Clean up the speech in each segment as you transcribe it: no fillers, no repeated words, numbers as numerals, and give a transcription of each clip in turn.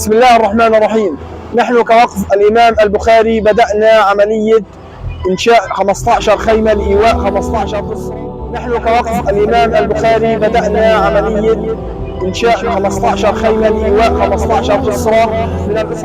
بسم الله الرحمن الرحيم. نحن كوقف الإمام البخاري بدأنا عملية إنشاء 15 خيمة لإيواء 15 قصة. نحن كوقف الإمام البخاري بدأنا عملية إنشاء 15 خيمة لإيواء 15 قصة من القصص.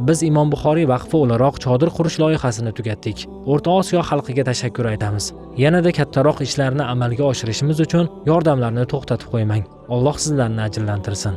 Biz Imom Buxoriy vaqfi o'laroq chodir qurish loyihasini tugatdik. O'rta Osiyo xalqiga tashakkur aytamiz. Yanada kattaroq ishlarni amalga oshirishimiz uchun yordamlarni to'xtatib qo'ymang. Alloh sizlarni ajrlantirsin.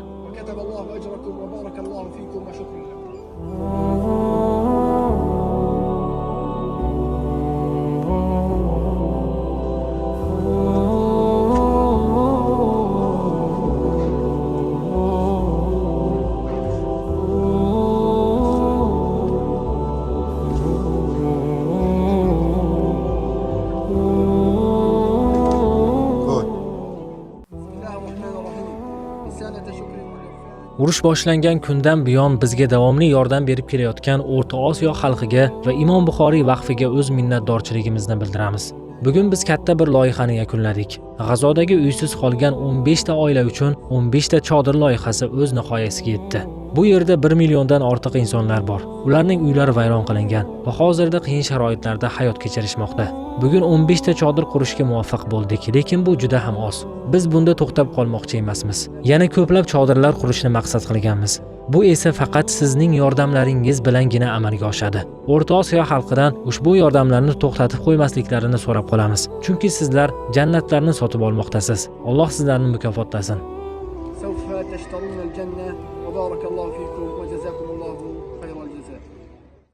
Urush boshlangan kundan buyon bizga davomli yordam berib kelayotgan O'rta Osiyo xalqiga va Imom Buxoriy vaqfiga o'z minnatdorchiligimizni bildiramiz. Bugun biz katta bir loyihani yakunladik. G'azodagi uysiz qolgan 15 ta oila uchun 15 ta chodir loyihasi o'z nihoyasiga yetdi. Bu yerda 1 milliondan ortiq insonlar bor. Ularning uylari vayron qilingan va hozirda qiyin sharoitlarda hayot kechirishmoqda. Bugun 15 ta chodir qurishga muvaffaq bo'ldik, lekin bu juda ham oz. Biz bunda to'xtab qolmoqchi emasmiz. Yana ko'plab chodirlar qurishni maqsad qilganmiz. Bu esa faqat sizning yordamlaringiz bilangina amalga oshadi. O'rta Osiyo xalqidan ushbu yordamlarni to'xtatib qo'ymasliklarini so'rab qolamiz. Chunki sizlar jannatlarni sotib olmoqdasiz. Alloh sizlarni mukofotlasin.